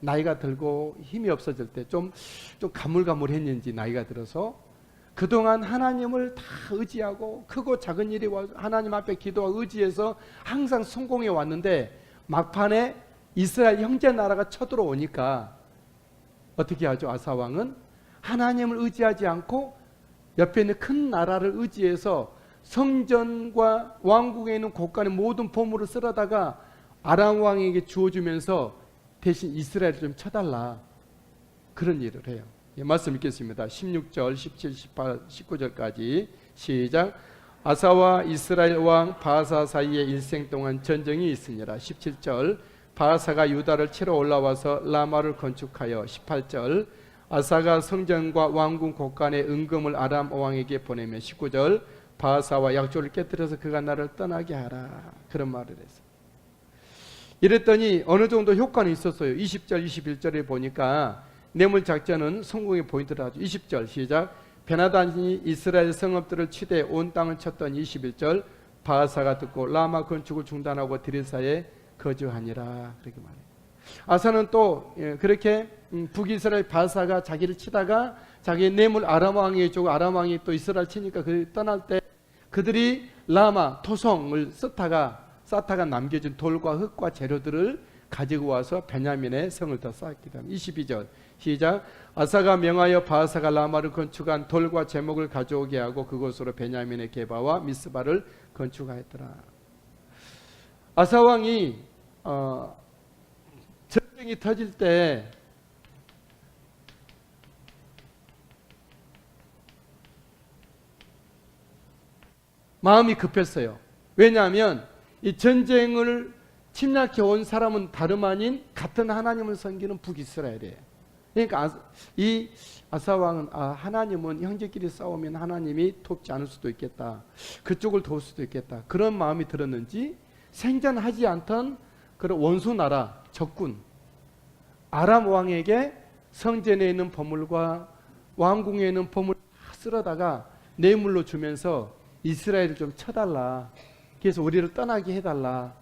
나이가 들고 힘이 없어질 때 좀 가물가물했는지 나이가 들어서 그동안 하나님을 다 의지하고 크고 작은 일이 와 하나님 앞에 기도하고 의지해서 항상 성공해 왔는데 막판에 이스라엘 형제 나라가 쳐들어오니까 어떻게 하죠? 아사왕은 하나님을 의지하지 않고 옆에 있는 큰 나라를 의지해서 성전과 왕궁에 있는 곳간의 모든 보물을 쓸어다가 아람 왕에게 주어주면서 대신 이스라엘을 좀 쳐달라 그런 일을 해요. 말씀 읽겠습니다. 16절, 17, 18, 19절까지 시작. 아사와 이스라엘 왕 바하사 사이에 일생 동안 전쟁이 있으니라. 17절. 바하사가 유다를 치러 올라와서 라마를 건축하여 18절. 아사가 성전과 왕궁 곳간에 은금을 아람 왕에게 보내며 19절. 바하사와 약조를 깨뜨려서 그가 나를 떠나게 하라. 그런 말을 했어요. 이랬더니 어느 정도 효과는 있었어요. 20절, 21절에 보니까 뇌물작전은 성공의 포인트를 하죠. 20절 시작. 베나단이 이스라엘 성읍들을 치되 온 땅을 쳤던 21절. 바하사가 듣고 라마 건축을 중단하고 드리사에 거주하니라. 그렇게 말해요. 아사는 또 그렇게 북이스라엘 바하사가 자기를 치다가 자기 뇌물 아람 왕에게 주고 아람 왕이 또 이스라엘 치니까 그 떠날 때 그들이 라마 토성을 쌓다가 남겨진 돌과 흙과 재료들을 가지고 와서 베냐민의 성을 더 쌓았기 때문에. 22절 시작. 아사가 명하여 바하사가 라마를 건축한 돌과 제목을 가져오게 하고 그곳으로 베냐민의 게바와 미스바를 건축하였더라. 아사 왕이 전쟁이 터질 때 마음이 급했어요. 왜냐하면 이 전쟁을 침략해 온 사람은 다름 아닌 같은 하나님을 섬기는 북이스라엘이에요. 그러니까 이 아사 왕은 하나님은 형제끼리 싸우면 하나님이 돕지 않을 수도 있겠다. 그쪽을 도울 수도 있겠다. 그런 마음이 들었는지 생전하지 않던 그런 원수 나라 적군 아람 왕에게 성전에 있는 보물과 왕궁에 있는 보물을 다 쓸어다가 뇌물로 주면서 이스라엘을 좀 쳐달라. 그래서 우리를 떠나게 해달라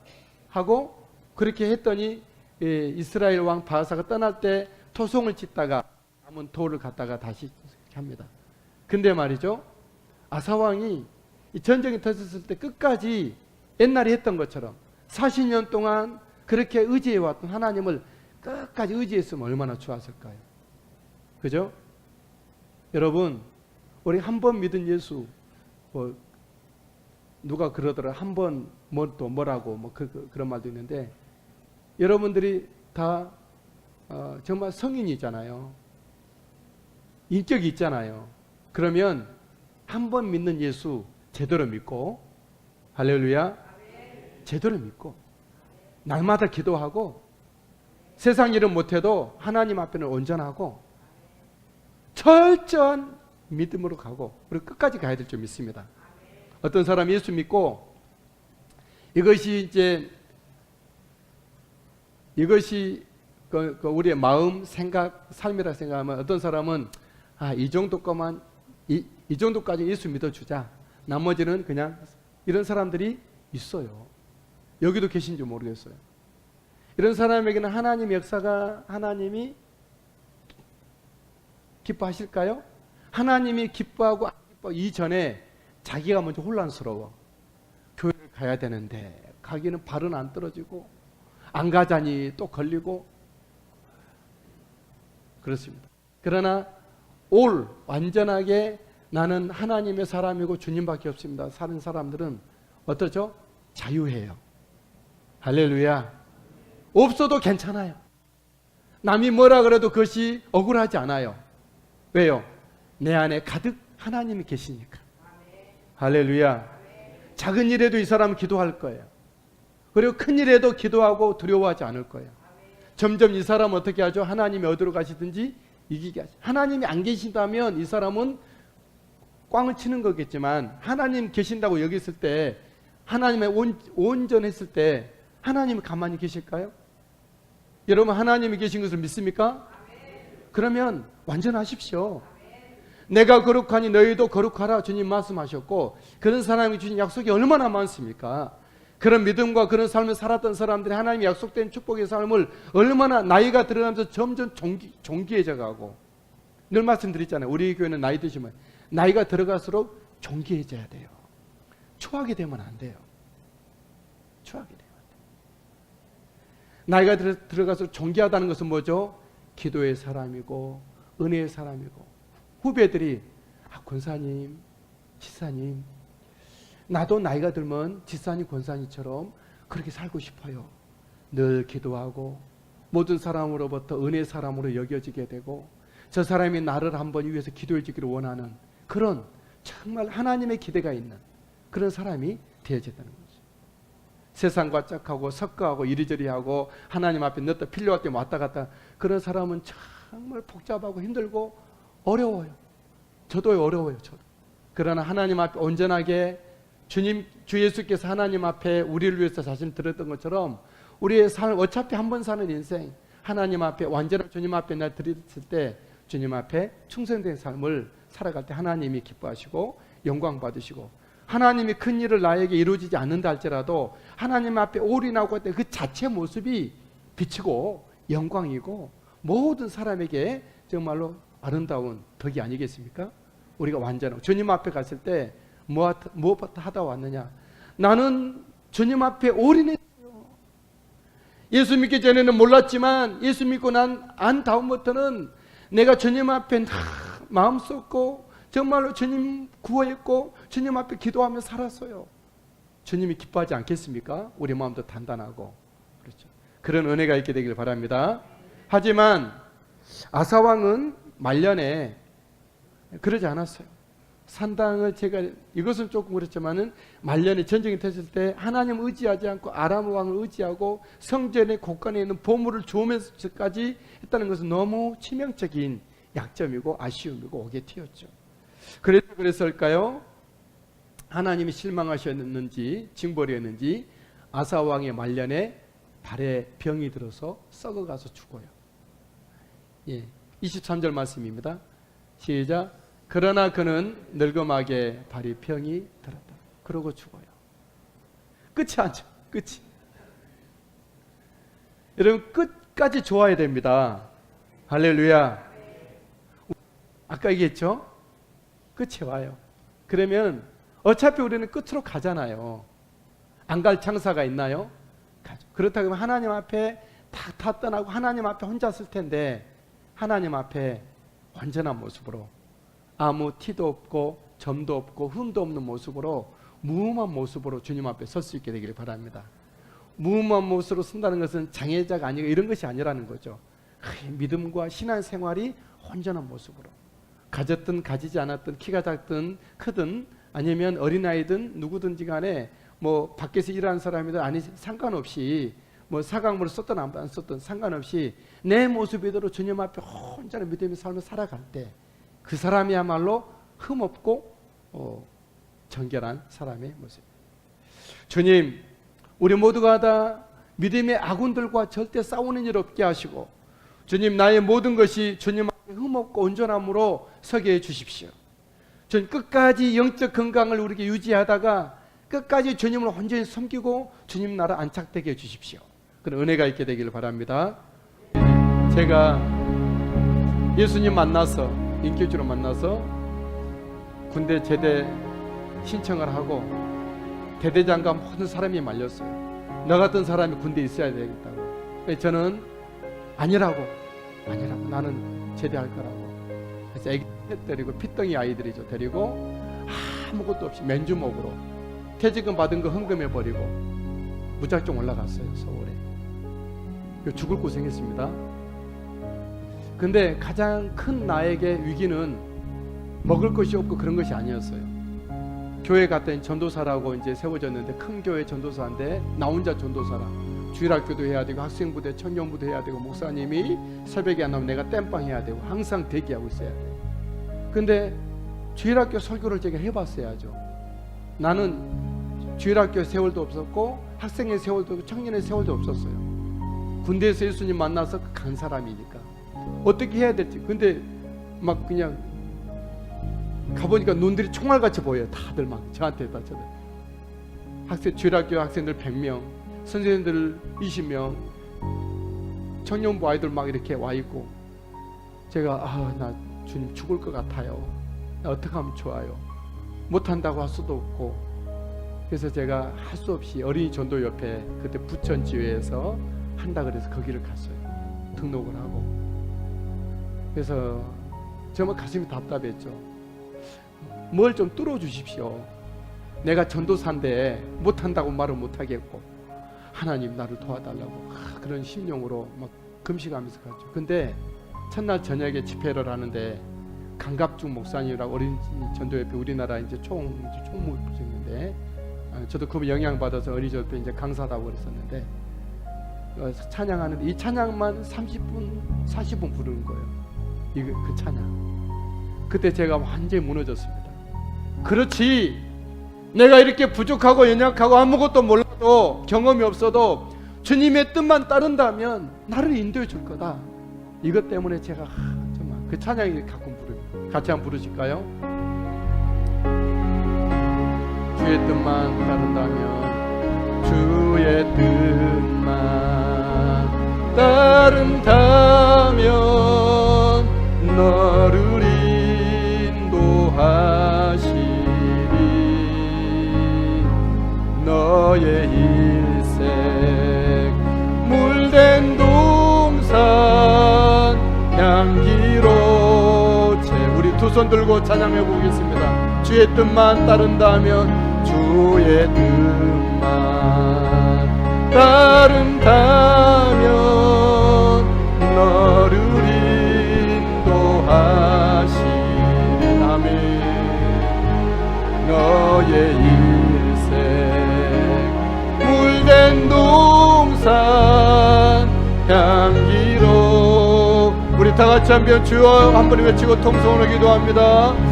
하고 그렇게 했더니 이스라엘 왕 바하사가 떠날 때 토송을 짓다가 남은 돌을 갖다가 다시 합니다. 근데 말이죠, 아사 왕이 이 전쟁이 터졌을 때 끝까지 옛날에 했던 것처럼 40년 동안 그렇게 의지해왔던 하나님을 끝까지 의지했으면 얼마나 좋았을까요? 그죠? 여러분, 우리 한 번 믿은 예수, 누가 그러더라, 한 번 또 뭐라고 그런 말도 있는데, 여러분들이 다 정말 성인이잖아요. 인격이 있잖아요. 그러면 한 번 믿는 예수 제대로 믿고, 할렐루야, 제대로 믿고 날마다 기도하고 세상 일은 못해도 하나님 앞에는 온전하고 철저한 믿음으로 가고 우리 끝까지 가야 될 줄 믿습니다. 어떤 사람이 예수 믿고 이것이 우리의 마음, 생각, 삶이라 생각하면 어떤 사람은 이 정도까지 예수 믿어주자. 나머지는 그냥 이런 사람들이 있어요. 여기도 계신지 모르겠어요. 이런 사람에게는 하나님의 역사가 하나님이 기뻐하실까요? 하나님이 기뻐하고 안 기뻐 이전에 자기가 먼저 혼란스러워. 교회를 가야 되는데 가기는 발은 안 떨어지고 안 가자니 또 걸리고 그렇습니다. 그러나 완전하게 나는 하나님의 사람이고 주님밖에 없습니다. 사는 사람들은 어떠죠? 자유해요. 할렐루야. 없어도 괜찮아요. 남이 뭐라 그래도 그것이 억울하지 않아요. 왜요? 내 안에 가득 하나님이 계시니까. 할렐루야. 작은 일에도 이 사람은 기도할 거예요. 그리고 큰 일에도 기도하고 두려워하지 않을 거예요. 점점 이 사람은 어떻게 하죠? 하나님이 어디로 가시든지 이기게 하죠. 하나님이 안 계신다면 이 사람은 꽝을 치는 거겠지만 하나님 계신다고 여겼을 때 하나님의 온전했을 때 하나님이 가만히 계실까요? 여러분 하나님이 계신 것을 믿습니까? 그러면 완전하십시오. 내가 거룩하니 너희도 거룩하라 주님 말씀하셨고 그런 사람이 주신 약속이 얼마나 많습니까? 그런 믿음과 그런 삶을 살았던 사람들이 하나님이 약속된 축복의 삶을 얼마나 나이가 들어가면서 점점 존귀해져 가고 늘 말씀드렸잖아요. 우리 교회는 나이 드시면 나이가 들어갈수록 존귀해져야 돼요. 추하게 되면 안 돼요. 추하게 되면 안 돼요. 나이가 들어갈수록 존귀하다는 것은 뭐죠? 기도의 사람이고 은혜의 사람이고 후배들이 권사님, 지사님 나도 나이가 들면 지사님, 권사님처럼 그렇게 살고 싶어요. 늘 기도하고 모든 사람으로부터 은혜의 사람으로 여겨지게 되고 저 사람이 나를 한번 위해서 기도해 주기를 원하는 그런 정말 하나님의 기대가 있는 그런 사람이 되어졌다는 거죠. 세상과 짝하고 섞어하고 이리저리 하고 하나님 앞에 넣다 필요할 때 왔다 갔다 그런 사람은 정말 복잡하고 힘들고 어려워요. 저도 어려워요. 저도. 그러나 하나님 앞에 온전하게 주 예수께서 하나님 앞에 우리를 위해서 자신을 드렸던 것처럼 우리의 삶 어차피 한 번 사는 인생 하나님 앞에 완전한 주님 앞에 날 드렸을 때 주님 앞에 충성된 삶을 살아갈 때 하나님이 기뻐하시고 영광 받으시고 하나님이 큰 일을 나에게 이루어지지 않는다 할지라도 하나님 앞에 올인하고 할 때 그 자체 모습이 비치고 영광이고 모든 사람에게 정말로 아름다운 덕이 아니겠습니까? 우리가 완전하고 주님 앞에 갔을 때 무엇부터 하다 왔느냐? 나는 주님 앞에 올인했어요. 예수 믿기 전에는 몰랐지만 예수 믿고 안 다음부터는 내가 주님 앞에 마음 쏟고 정말로 주님 구원했고 주님 앞에 기도하며 살았어요. 주님이 기뻐하지 않겠습니까? 우리 마음도 단단하고 그렇죠. 그런 은혜가 있게 되길 바랍니다. 하지만 아사왕은 말년에 그러지 않았어요. 산당을 제가 이것은 조금 그렇지만은 말년에 전쟁이 됐을 때 하나님 의지하지 않고 아람 왕을 의지하고 성전의 곳간에 있는 보물을 주우면서까지 했다는 것은 너무 치명적인 약점이고 아쉬움이고 오게티였죠. 그래서 그랬을까요? 하나님이 실망하셨는지 징벌이었는지 아사 왕의 말년에 발에 병이 들어서 썩어가서 죽어요. 23절 말씀입니다. 시작. 그러나 그는 늙음하게 발이 병이 들었다. 그러고 죽어요. 끝이 아니죠. 끝이. 여러분 끝까지 좋아야 됩니다. 할렐루야. 아까 얘기했죠? 끝이 와요. 그러면 어차피 우리는 끝으로 가잖아요. 안 갈 창사가 있나요? 가죠. 그렇다고 하면 하나님 앞에 다 떠나고 하나님 앞에 혼자 쓸 텐데 하나님 앞에 완전한 모습으로 아무 티도 없고 점도 없고 흠도 없는 모습으로 무음한 모습으로 주님 앞에 설 수 있게 되기를 바랍니다. 무음한 모습으로 쓴다는 것은 장애자가 아니고 이런 것이 아니라는 거죠. 믿음과 신앙생활이 온전한 모습으로 가졌든 가지지 않았든 키가 작든 크든 아니면 어린아이든 누구든지 간에 뭐 밖에서 일하는 사람이든 아니 상관없이 뭐 사각물을 썼든 안 썼든 상관없이 내 모습 이대로 주님 앞에 온전한 믿음의 삶을 살아갈 때 그 사람이야말로 흠없고 정결한 사람의 모습. 주님, 우리 모두가 다 믿음의 아군들과 절대 싸우는 일 없게 하시고 주님 나의 모든 것이 주님 앞에 흠없고 온전함으로 서게 해 주십시오. 주님 끝까지 영적 건강을 우리에게 유지하다가 끝까지 주님을 온전히 섬기고 주님 나라 안착되게 해 주십시오. 그런 은혜가 있게 되기를 바랍니다. 제가 예수님 만나서, 인격적으로 만나서 군대 제대 신청을 하고 대대장과 모든 사람이 말렸어요. 너 같은 사람이 군대에 있어야 되겠다고. 저는 아니라고 나는 제대할 거라고. 그래서 애기 데리고, 피덩이 아이들이죠, 데리고 아무것도 없이 맨주먹으로 퇴직금 받은 거 헌금해버리고 무작정 올라갔어요, 서울에. 죽을 고생했습니다. 근데 가장 큰 나에게 위기는 먹을 것이 없고 그런 것이 아니었어요. 교회 갔더니 전도사라고 이제 세워졌는데, 큰 교회 전도사인데 나 혼자 전도사라. 주일학교도 해야 되고 학생부대, 청년부대 해야 되고, 목사님이 새벽에 안 나오면 내가 땜빵 해야 되고 항상 대기하고 있어야 돼요. 근데 주일학교 설교를 제가 해봤어야죠. 나는 주일학교 세월도 없었고 학생의 세월도 없고 청년의 세월도 없었어요. 군대에서 예수님 만나서 간 사람이니까 어떻게 해야 될지. 근데 막 그냥 가보니까 눈들이 총알같이 보여요. 다들 막 저한테 다 저들. 주일학교 학생들 100명, 선생님들 20명, 청년부 아이들 막 이렇게 와 있고, 제가 나 주님 죽을 것 같아요. 나 어떻게 하면 좋아요? 못한다고 할 수도 없고. 그래서 제가 할 수 없이 어린이 전도 옆에 그때 부천지회에서 한다 그래서 거기를 갔어요. 등록을 하고. 그래서 정말 가슴이 답답했죠. 뭘 좀 뚫어주십시오. 내가 전도사인데 못한다고 말을 못하겠고, 하나님 나를 도와달라고 그런 심령으로 막 금식하면서 갔죠. 근데 첫날 저녁에 집회를 하는데 강갑중 목사님이라고 어린이 전도협회 우리나라 이제 총무부장인데, 저도 그 영향 받아서 어린이 전도협회 이제 강사라고 그랬었는데, 찬양하는데 이 찬양만 30분 40분 부르는 거예요. 그 찬양. 그때 제가 완전히 무너졌습니다. 그렇지, 내가 이렇게 부족하고 연약하고 아무것도 몰라도 경험이 없어도 주님의 뜻만 따른다면 나를 인도해 줄 거다. 이것 때문에 제가 정말 그 찬양이 가끔 부르요. 같이 한번 부르실까요? 주의 뜻만 따른다면, 주의 뜻만 따른다면 너를 인도하시리. 너의 일생 물된 동산 향기로 우리 두 손 들고 찬양해 보겠습니다. 주의 뜻만 따른다면, 주의 뜻만 따른다면 너를 인도하시리. 아멘. 너의 일생 물된 동산 향기로. 우리 다 같이 한번 주여 한번 외치고 통성으로 기도합니다.